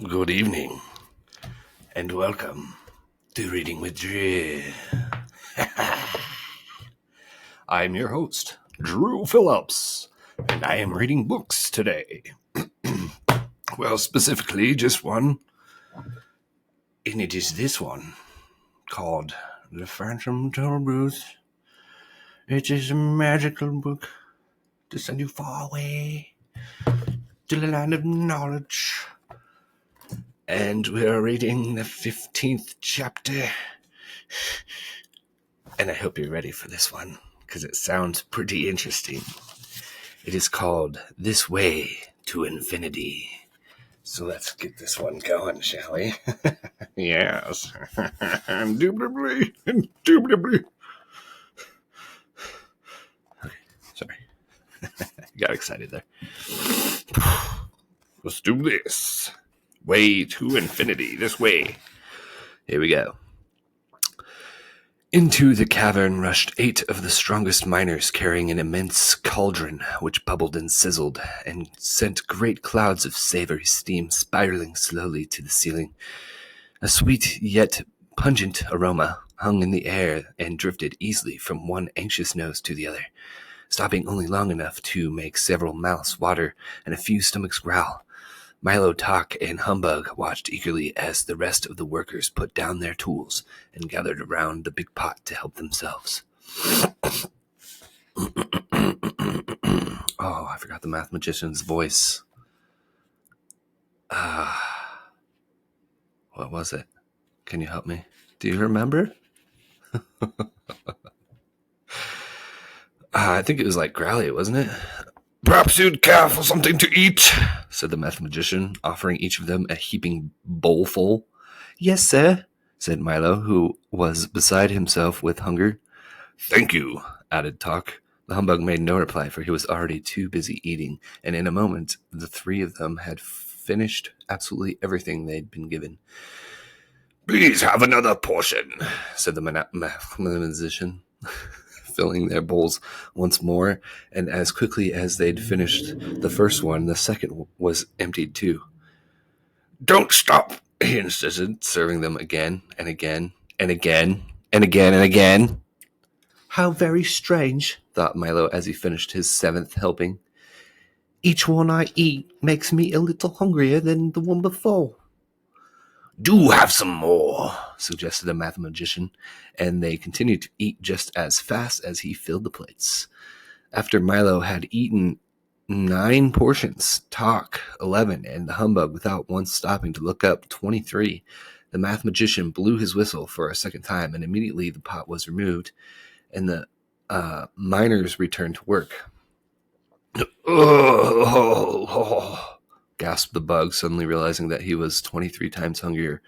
Good evening, and welcome to Reading with Drew. I'm your host, Drew Phillips, and I am reading books today. Well, specifically, just one, and it is this one, called The Phantom Tollbooth. It is a magical book to send you far away to the land of knowledge. And we are reading the 15th chapter. And I hope you're ready for this one, because it sounds pretty interesting. It is called This Way to Infinity. So let's get this one going, shall we? Yes. Indubitably. Okay, sorry. Got excited there. Let's do this. Way to infinity, this way. Here we go. Into the cavern rushed 8 of the strongest miners carrying an immense cauldron which bubbled and sizzled and sent great clouds of savory steam spiraling slowly to the ceiling. A sweet yet pungent aroma hung in the air and drifted easily from one anxious nose to the other, stopping only long enough to make several mouths water and a few stomachs growl. Milo, Talk, and Humbug watched eagerly as the rest of the workers put down their tools and gathered around the big pot to help themselves. Oh, I forgot the math magician's voice. What was it? Can you help me? Do you remember? I think it was like growly, wasn't it? Perhaps you'd care for something to eat, said the math magician, offering each of them a heaping bowlful. Yes, sir, said Milo, who was beside himself with hunger. Thank you, added Talk. The humbug made no reply, for he was already too busy eating, and in a moment the 3 of them had finished absolutely everything they'd been given. Please have another portion, said the math magician, filling their bowls once more, and as quickly as they'd finished the first one, the second was emptied too. Don't stop, he insisted, serving them again and again and again and again and again. How very strange, thought Milo as he finished his 7th helping. Each one I eat makes me a little hungrier than the one before. Do have some more, suggested the math magician, and they continued to eat just as fast as he filled the plates. After Milo had eaten 9 portions, Talk 11, and the humbug, without once stopping to look up, 23, the math magician blew his whistle for a second time, and immediately the pot was removed, and the miners returned to work. Gasped the bug, suddenly realizing that he was 23 times hungrier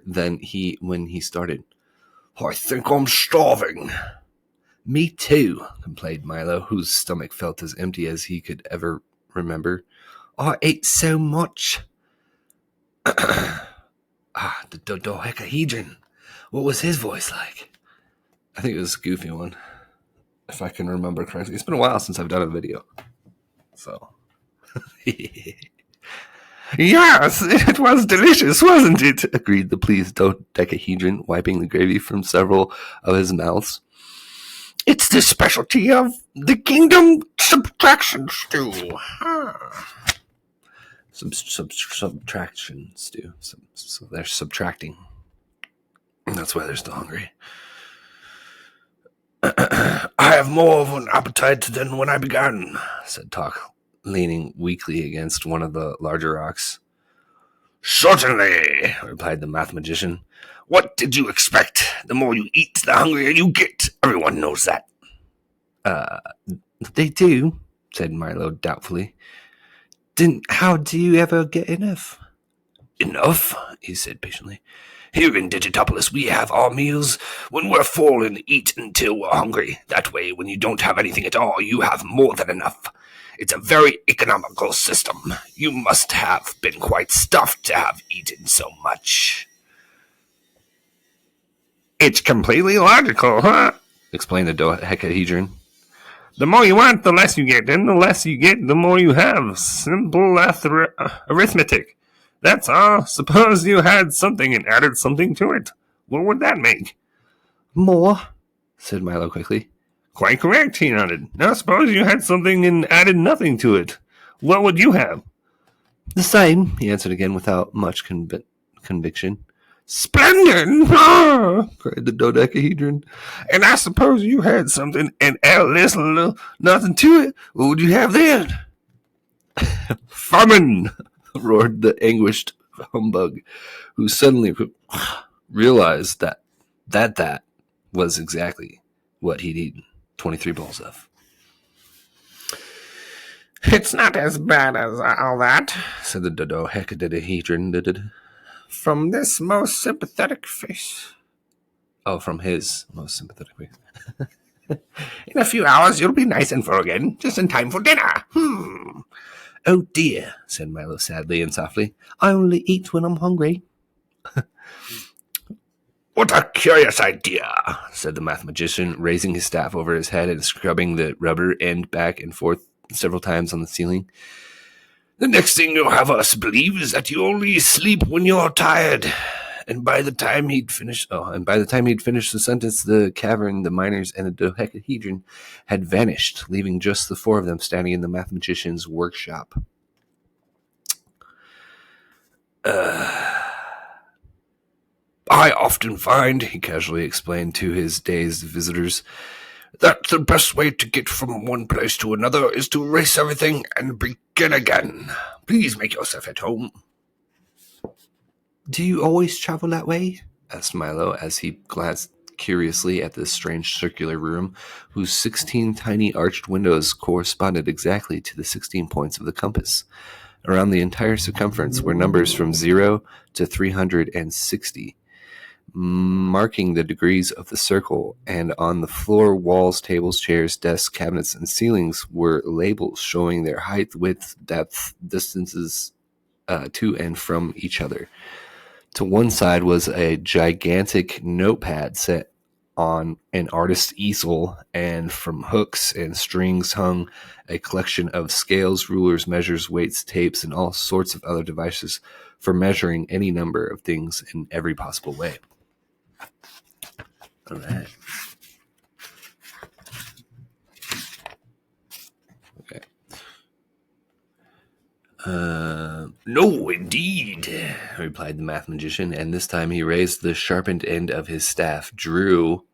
than when he started. I think I'm starving. Me too, complained Milo, whose stomach felt as empty as he could ever remember. I ate so much. The dodecahedron. What was his voice like? I think it was a goofy one, if I can remember correctly. It's been a while since I've done a video, so... Yes, it was delicious, wasn't it? Agreed the pleased dodecahedron, wiping the gravy from several of his mouths. It's the specialty of the kingdom subtraction stew. Subtraction stew. So they're subtracting. That's why they're still hungry. I have more of an appetite than when I began, said Talk, leaning weakly against one of the larger rocks. Certainly, replied the math magician. What did you expect? The more you eat, the hungrier you get. Everyone knows that. They do, said Milo doubtfully. Then how do you ever get enough? Enough, he said patiently. Here in Digitopolis, we have our meals when we're full and eat until we're hungry. That way, when you don't have anything at all, you have more than enough. It's a very economical system. You must have been quite stuffed to have eaten so much. It's completely logical, huh? Explained the dodecahedron. The more you want, the less you get, and the less you get, the more you have. Simple arithmetic. That's all. Suppose you had something and added something to it. What would that make? More, said Milo quickly. Quite correct, he nodded. Now suppose you had something and added nothing to it. What would you have? The same, he answered again without much conviction. Splendid! Ah! Cried the dodecahedron. And I suppose you had something and added this little nothing to it. What would you have then? Famine! Roared the anguished humbug, who suddenly realized that was exactly what he'd eaten 23 bowls of. It's not as bad as all that, said the dodecahedron, from this most sympathetic face. Oh, from his most sympathetic face. In a few hours you'll be nice and full again, just in time for dinner. Oh dear, said Milo sadly and softly. I only eat when I'm hungry. What a curious idea, said the mathematician, raising his staff over his head and scrubbing the rubber end back and forth several times on the ceiling. The next thing you'll have us believe is that you only sleep when you're tired. And by the time he'd finished the sentence, the cavern, the miners, and the dodecahedron had vanished, leaving just the four of them standing in the mathematician's workshop. I often find, he casually explained to his dazed visitors, that the best way to get from one place to another is to erase everything and begin again. Please make yourself at home. Do you always travel that way? Asked Milo as he glanced curiously at this strange circular room, whose 16 tiny arched windows corresponded exactly to the 16 points of the compass. Around the entire circumference were numbers from 0 to 360, marking the degrees of the circle, and on the floor, walls, tables, chairs, desks, cabinets, and ceilings were labels showing their height, width, depth, distances to and from each other. To one side was a gigantic notepad set on an artist's easel, and from hooks and strings hung a collection of scales, rulers, measures, weights, tapes, and all sorts of other devices for measuring any number of things in every possible way. All right. Okay. No, indeed, replied the mathematician, and this time he raised the sharpened end of his staff, drew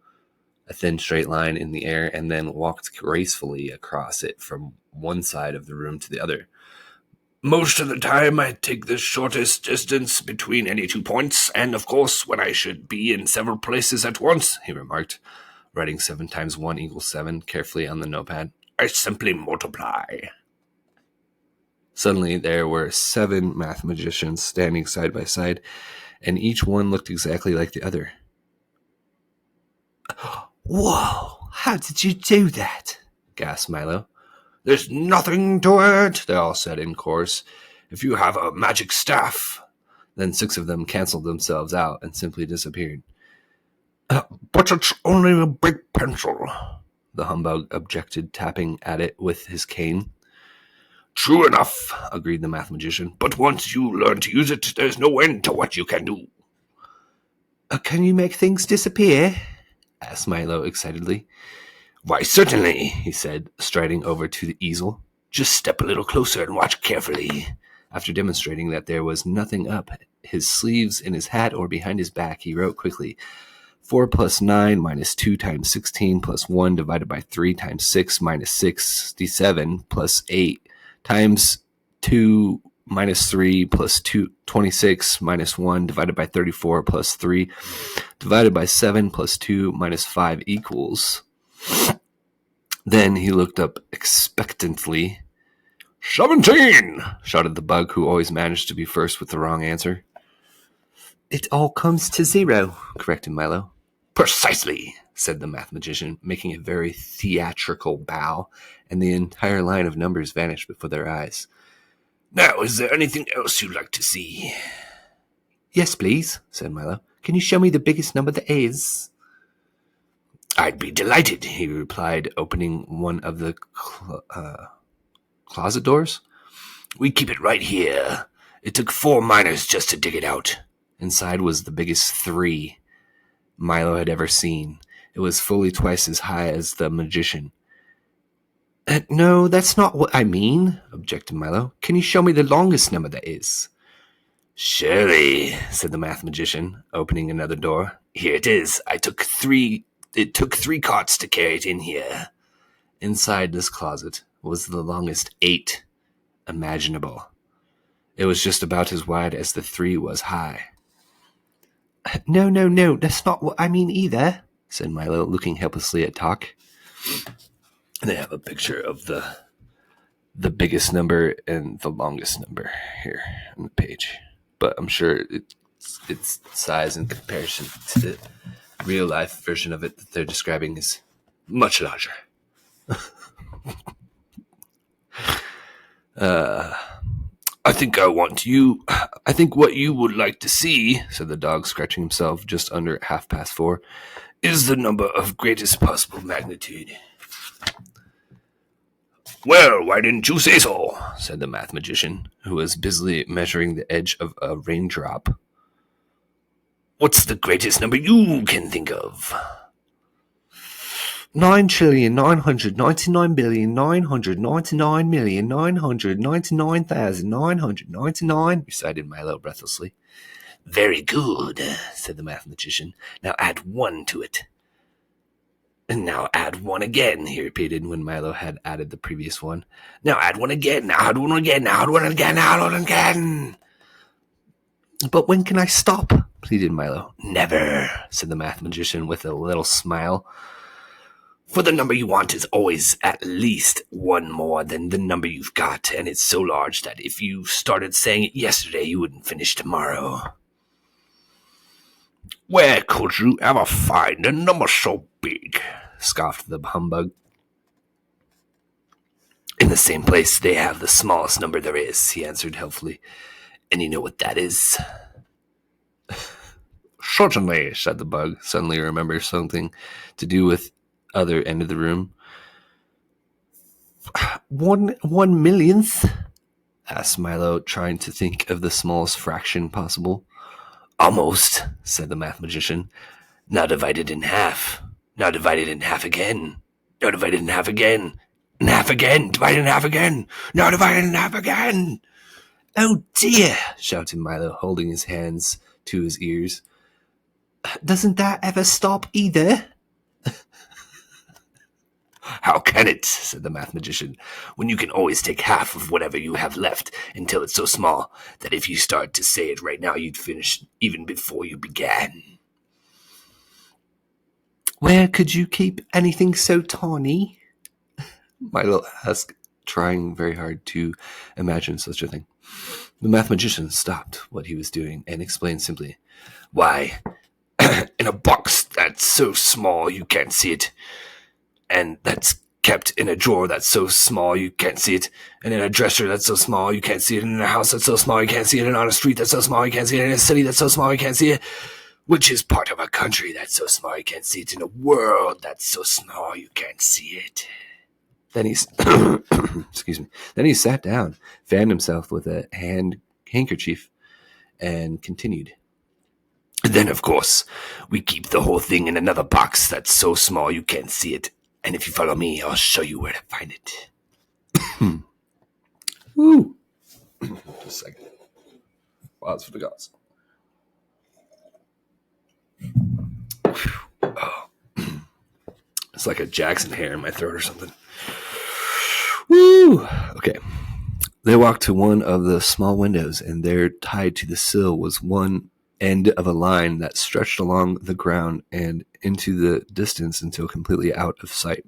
a thin straight line in the air, and then walked gracefully across it from one side of the room to the other. Most of the time I take the shortest distance between any 2 points, and of course when I should be in several places at once, he remarked, writing 7 times 1 equals 7 carefully on the notepad, I simply multiply. Suddenly there were 7 mathematicians standing side by side, and each one looked exactly like the other. Whoa, how did you do that? Gasped Milo. There's nothing to it, they all said in chorus. If you have a magic staff. Then 6 of them canceled themselves out and simply disappeared. But it's only a big pencil, the humbug objected, tapping at it with his cane. True enough, agreed the mathematician, but once you learn to use it, there's no end to what you can do. Can you make things disappear? Asked Milo excitedly. Why, certainly, he said, striding over to the easel. Just step a little closer and watch carefully. After demonstrating that there was nothing up his sleeves, in his hat, or behind his back, he wrote quickly, 4 plus 9 minus 2 times 16 plus 1 divided by 3 times 6 minus 67 plus 8 times 2 minus 3 plus 2, 26 minus 1 divided by 34 plus 3 divided by 7 plus 2 minus 5 equals. Then he looked up expectantly. 17! Shouted the bug, who always managed to be first with the wrong answer. It all comes to 0, corrected Milo. Precisely, said the mathematician, making a very theatrical bow, and the entire line of numbers vanished before their eyes. Now, is there anything else you'd like to see? Yes, please, said Milo. Can you show me the biggest number there is? I'd be delighted, he replied, opening one of the closet doors. We keep it right here. It took 4 miners just to dig it out. Inside was the biggest 3 Milo had ever seen. It was fully twice as high as the magician. No, that's not what I mean, objected Milo. Can you show me the longest number that is? Surely, said the math magician, opening another door. Here it is. It took 3 carts to carry it in here. Inside this closet was the longest 8 imaginable. It was just about as wide as the 3 was high. No, that's not what I mean either, said Milo, looking helplessly at Talk. They have a picture of the biggest number and the longest number here on the page. But I'm sure its size in comparison to the real life version of it that they're describing is much larger. I think what you would like to see, said the dog, scratching himself just under 4:30, is the number of greatest possible magnitude. Well, why didn't you say so? Said the math magician, who was busily measuring the edge of a raindrop. What's the greatest number you can think of? 9,999,999,999,999, recited Milo breathlessly. Very good, said the math magician. Now add 1 to it. And now add 1 again, he repeated when Milo had added the previous one. Now add 1 again, now add 1 again, now add 1 again, now add 1 again. But when can I stop? Pleaded Milo. Never, said the math magician with a little smile. For the number you want is always at least 1 more than the number you've got, and it's so large that if you started saying it yesterday, you wouldn't finish tomorrow. Where could you ever find a number so big? Scoffed the humbug. In the same place they have the smallest number there is, he answered helpfully. And you know what that is? Certainly, said the bug, suddenly remembering something to do with other end of the room. 1 millionth? Asked Milo, trying to think of the smallest fraction possible. Almost, said the math magician. Now divide it in half. Now divide it in half again. Now divide it in half again. In half again. Divide it in half again. Now divide it in half again. Oh dear, shouted Milo, holding his hands to his ears. Doesn't that ever stop either? How can it, said the math magician, when you can always take half of whatever you have left until it's so small that if you start to say it right now, you'd finish even before you began. Where could you keep anything so tiny? Milo asked, trying very hard to imagine such a thing. The math magician stopped what he was doing and explained simply, Why, in a box that's so small you can't see it, and that's kept in a drawer that's so small you can't see it, and in a dresser that's so small you can't see it, and in a house that's so small you can't see it, and on a street that's so small you can't see it, and in a city that's so small you can't see it, which is part of a country that's so small you can't see it, in a world that's so small you can't see it. Then he Then he sat down, fanned himself with a handkerchief, and continued. Then, of course, we keep the whole thing in another box that's so small you can't see it. And if you follow me, I'll show you where to find it. Woo! Just a second. Pause for the gods. Oh. It's like a Jackson hair in my throat or something. Woo! Okay. They walked to one of the small windows, and there, tied to the sill, was one end of a line that stretched along the ground and into the distance until completely out of sight.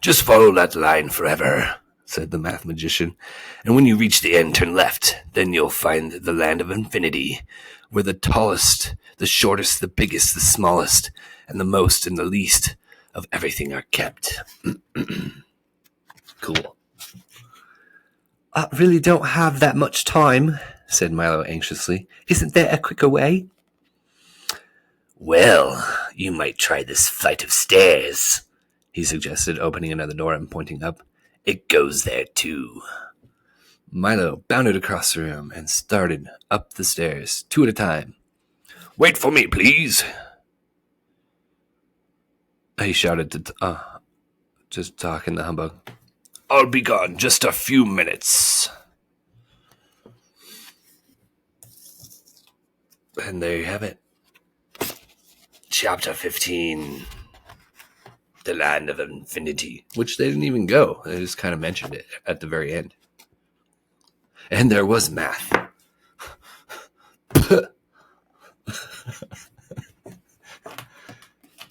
Just follow that line forever, said the math magician, and when you reach the end, turn left. Then you'll find the land of infinity, where the tallest, the shortest, the biggest, the smallest, and the most and the least of everything are kept. Cool. I really don't have that much time, said Milo anxiously. Isn't there a quicker way? Well, you might try this flight of stairs, he suggested, opening another door and pointing up. It goes there, too. Milo bounded across the room and started up the stairs, 2 at a time. "Wait for me, please," he shouted to just talking to Humbug. "I'll be gone just a few minutes." And there you have it. Chapter 15. The Land of Infinity. Which they didn't even go. They just kind of mentioned it at the very end. And there was math.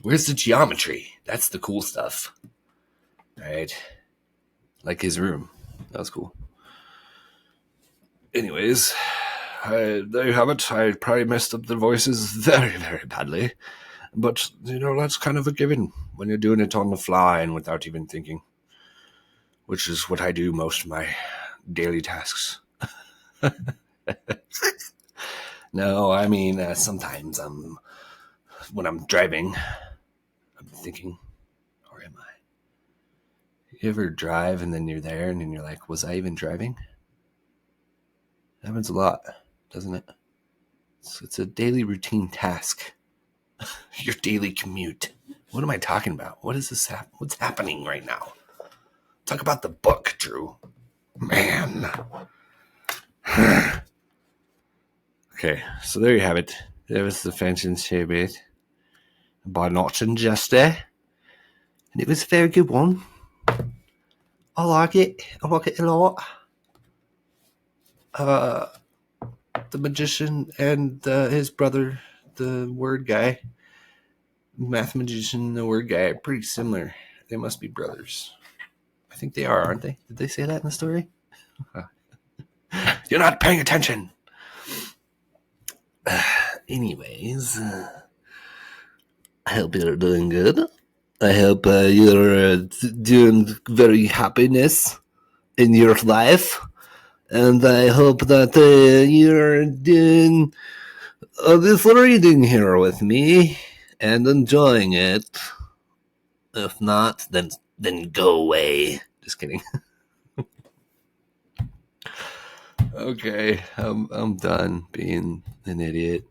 Where's the geometry? That's the cool stuff. Alright. Like his room. That was cool. Anyways, there you have it. I probably messed up the voices very, very badly. But, that's kind of a given when you're doing it on the fly and without even thinking. Which is what I do most of my daily tasks. No, I mean, sometimes when I'm driving, I'm thinking, or am I? You ever drive and then you're there and then you're like, was I even driving? It happens a lot, doesn't it? It's a daily routine task. Your daily commute. What am I talking about? What is this? What's happening right now? Talk about the book, Drew. Man. Okay, so there you have it. There was the Fencing Series by Norton just there. And it was a very good one. I like it. I like it a lot. The magician and his brother, the word guy, math magician, the word guy, are pretty similar. They must be brothers. I think they are, aren't they? Did they say that in the story? You're not paying attention. Anyways, I hope you're doing good. I hope you're doing very happiness in your life. And I hope that you're doing this reading here with me and enjoying it. If not, then go away. Just kidding. Okay, I'm done being an idiot.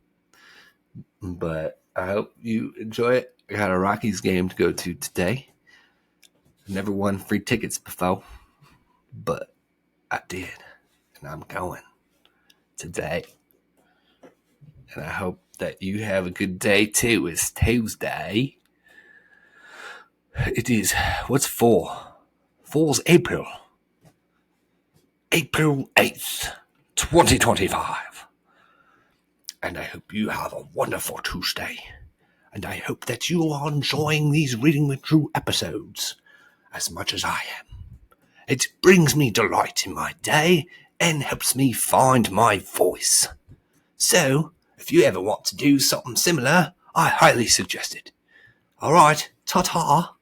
But I hope you enjoy it. I got a Rockies game to go to today. I never won free tickets before, but I did. And I'm going today. And I hope that you have a good day too. It's Tuesday. It is, what's 4? 4's April. April 8th, 2025. And I hope you have a wonderful Tuesday. And I hope that you are enjoying these Reading with Drew episodes as much as I am. It brings me delight in my day and helps me find my voice. So, if you ever want to do something similar, I highly suggest it. Alright, ta-ta.